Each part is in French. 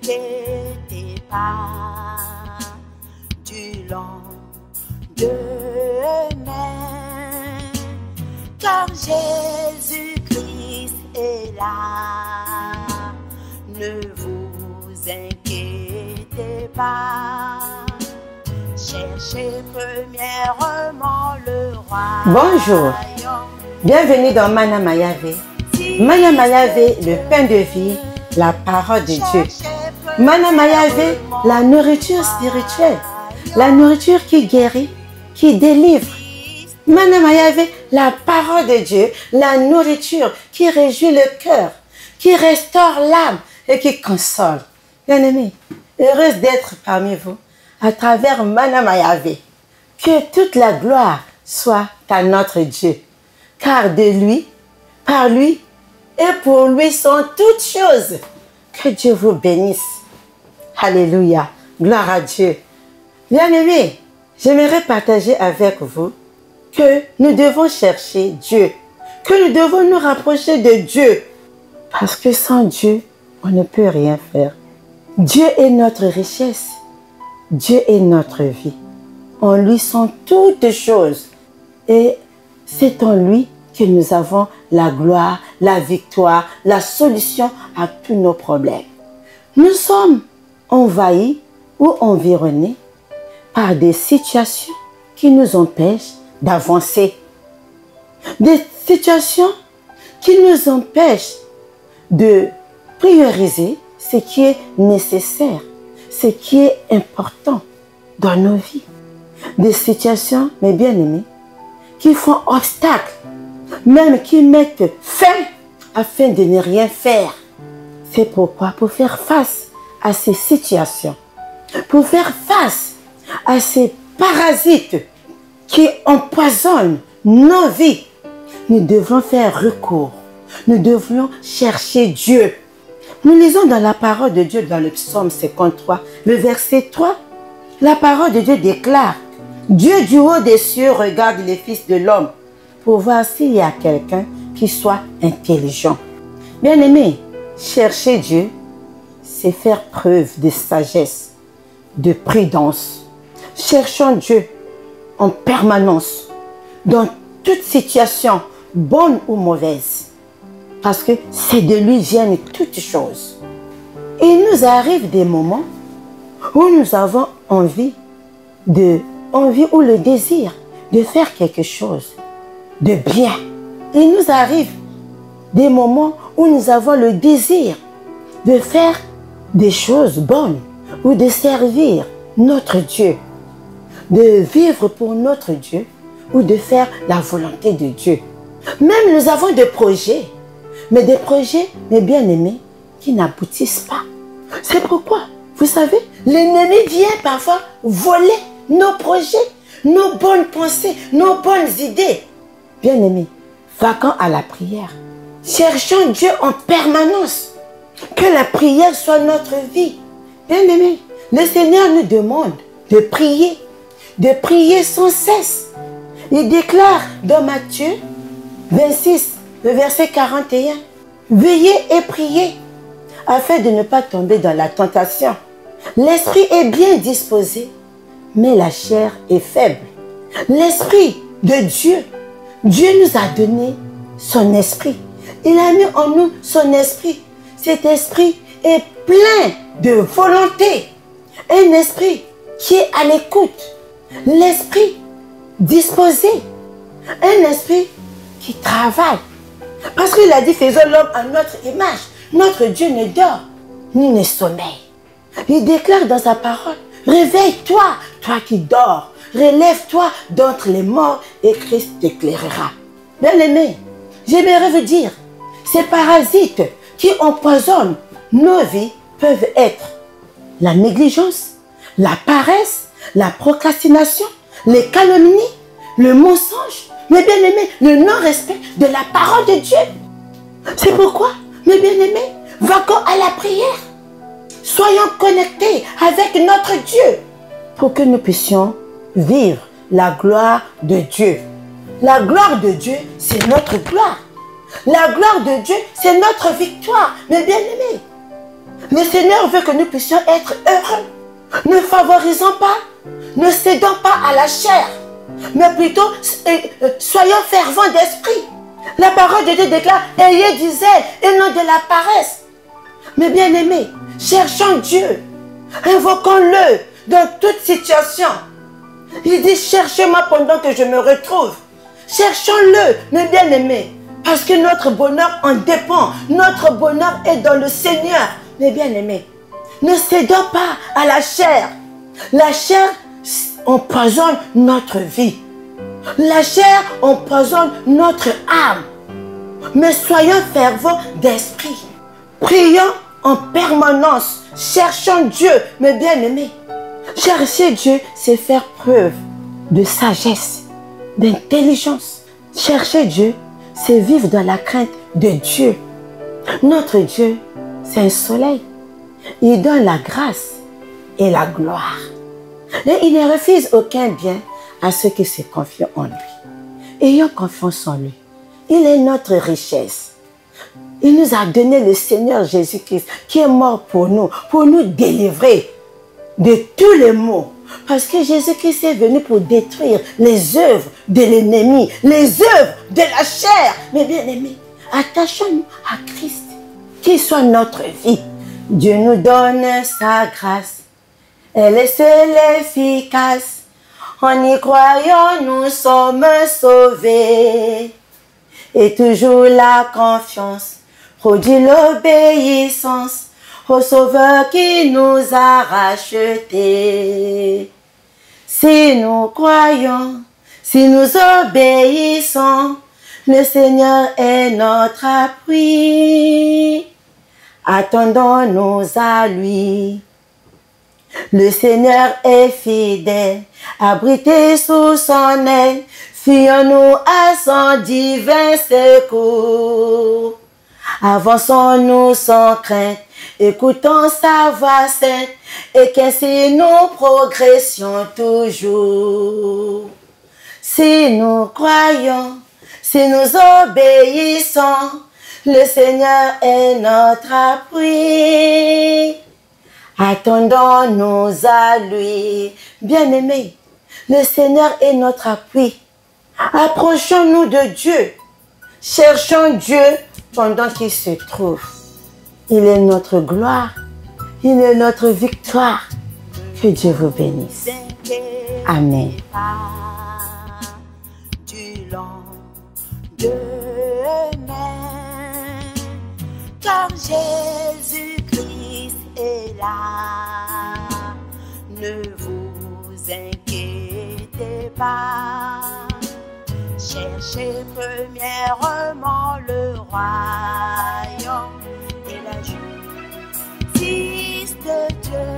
inquiétez pas du lendemain, car Jésus-Christ est là. Ne vous inquiétez pas, cherchez premièrement le roi. Bonjour, bienvenue dans Mana Mayave. Mana Mayave, le pain de vie, la parole de Dieu. Mana Mayave, la nourriture spirituelle, la nourriture qui guérit, qui délivre. Mana Mayave, la parole de Dieu, la nourriture qui réjouit le cœur, qui restaure l'âme et qui console. Bien-aimés, heureuse d'être parmi vous à travers Mana Mayave. Que toute la gloire soit à notre Dieu, car de lui, par lui et pour lui sont toutes choses. Que Dieu vous bénisse. Alléluia. Gloire à Dieu. Bien-aimés, j'aimerais partager avec vous que nous devons chercher Dieu, que nous devons nous rapprocher de Dieu, parce que sans Dieu, on ne peut rien faire. Dieu est notre richesse. Dieu est notre vie. En lui sont toutes choses. Et c'est en lui que nous avons la gloire, la victoire, la solution à tous nos problèmes. Nous sommes envahis ou environnés par des situations qui nous empêchent d'avancer. Des situations qui nous empêchent de prioriser ce qui est nécessaire, ce qui est important dans nos vies. Des situations, mes bien-aimés, qui font obstacle, même qui mettent fin afin de ne rien faire. C'est pourquoi, pour faire face à ces situations, pour faire face à ces parasites qui empoisonnent nos vies, nous devons faire recours. Nous devons chercher Dieu. Nous lisons dans la parole de Dieu dans le psaume 53, le verset 3. La parole de Dieu déclare: Dieu du haut des cieux regarde les fils de l'homme pour voir s'il y a quelqu'un qui soit intelligent. Bien-aimés, chercher Dieu, c'est faire preuve de sagesse, de prudence. Cherchons Dieu en permanence, dans toute situation, bonne ou mauvaise, parce que c'est de lui viennent toutes choses. Il nous arrive des moments où nous avons envie ou le désir de faire quelque chose de bien. Il nous arrive des moments où nous avons le désir de faire des choses bonnes ou de servir notre Dieu, de vivre pour notre Dieu ou de faire la volonté de Dieu. Même nous avons des projets, mais des projets, mes bien-aimés, qui n'aboutissent pas. C'est pourquoi, vous savez, l'ennemi vient parfois voler nos projets, nos bonnes pensées, nos bonnes idées. Bien-aimés, vaquons à la prière. Cherchons Dieu en permanence. Que la prière soit notre vie. Bien-aimés, le Seigneur nous demande de prier sans cesse. Il déclare dans Matthieu 26, le verset 41, « Veillez et priez, afin de ne pas tomber dans la tentation. L'esprit est bien disposé, mais la chair est faible. » L'esprit de Dieu, Dieu nous a donné son esprit. Il a mis en nous son esprit. Cet esprit est plein de volonté. Un esprit qui est à l'écoute. L'esprit disposé. Un esprit qui travaille. Parce qu'il a dit, faisons l'homme à notre image. Notre Dieu ne dort, ni ne sommeille. Il déclare dans sa parole, réveille-toi, toi qui dors. Relève-toi d'entre les morts et Christ t'éclairera. Bien-aimés, j'aimerais vous dire, ces parasites qui empoisonnent nos vies peuvent être la négligence, la paresse, la procrastination, les calomnies, le mensonge, mes bien-aimés, le non-respect de la parole de Dieu. C'est pourquoi, mes bien-aimés, vaquons à la prière. Soyons connectés avec notre Dieu pour que nous puissions vivre la gloire de Dieu. La gloire de Dieu, c'est notre gloire. La gloire de Dieu, c'est notre victoire, mes bien-aimés. Le Seigneur veut que nous puissions être heureux. Ne favorisons pas, ne cédons pas à la chair, mais plutôt soyons fervents d'esprit. La parole de Dieu déclare, ayez du zèle et non de la paresse. Mais bien aimés, cherchons Dieu, invoquons-le dans toute situation. Il dit, cherchez-moi pendant que je me retrouve. Cherchons-le, mes bien-aimés, parce que notre bonheur en dépend. Notre bonheur est dans le Seigneur, mes bien-aimés. Ne cédons pas à la chair. La chair empoisonne notre vie. La chair empoisonne notre âme. Mais soyons fervents d'esprit. Prions en permanence. Cherchons Dieu, mes bien-aimés. Chercher Dieu, c'est faire preuve de sagesse, d'intelligence. Chercher Dieu, c'est vivre dans la crainte de Dieu. Notre Dieu, c'est un soleil. Il donne la grâce et la gloire. Et il ne refuse aucun bien à ceux qui se confient en lui. Ayons confiance en lui. Il est notre richesse. Il nous a donné le Seigneur Jésus-Christ qui est mort pour nous délivrer de tous les maux. Parce que Jésus-Christ est venu pour détruire les œuvres de l'ennemi, les œuvres de la chair. Mais bien aimés, attachons-nous à Christ, qu'il soit notre vie. Dieu nous donne sa grâce. Elle est seule efficace. En y croyant, nous sommes sauvés. Et toujours la confiance produit l'obéissance au Sauveur qui nous a rachetés. Si nous croyons, si nous obéissons, le Seigneur est notre appui. Attendons-nous à lui. Le Seigneur est fidèle, abrité sous son aile. Fions-nous à son divin secours. Avançons-nous sans crainte, écoutons sa voix sainte, et qu'ainsi nous progressions toujours. Si nous croyons, si nous obéissons, le Seigneur est notre appui. Attendons-nous à lui. Bien-aimés, le Seigneur est notre appui. Approchons-nous de Dieu. Cherchons Dieu pendant qu'il se trouve. Il est notre gloire. Il est notre victoire. Que Dieu vous bénisse. Amen. Du lendemain, car Jésus-Christ est là. Ne vous inquiétez pas. Cherchez premièrement le royaume et la justice de Dieu.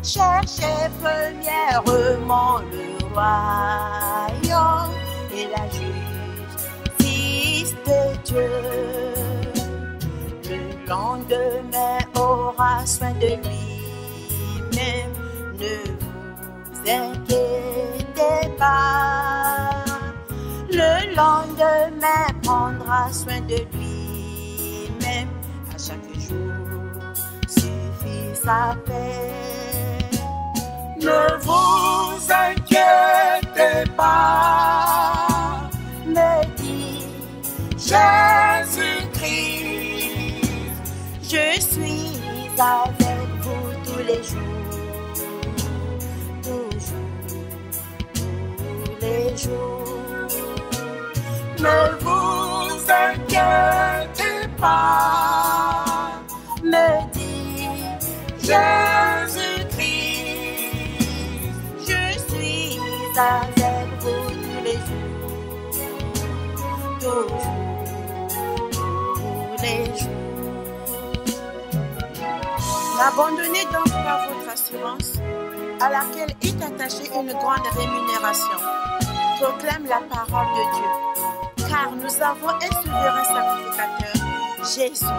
Cherchez premièrement le royaume et la justice de Dieu. Le lendemain aura soin de lui-même. Ne vous inquiétez pas. Le lendemain prendra soin de lui-même. À chaque jour suffit sa paix. Ne vous inquiétez pas, me dit Jésus-Christ. Je suis avec vous tous les jours, toujours, tous les jours. Ne vous inquiétez pas, me dit Jésus-Christ. Je suis avec vous tous les jours, toujours, tous les jours. N'abandonnez donc pas votre assurance, à laquelle est attachée une grande rémunération. Proclame la parole de Dieu. Car nous avons un souverain sacrificateur, Jésus.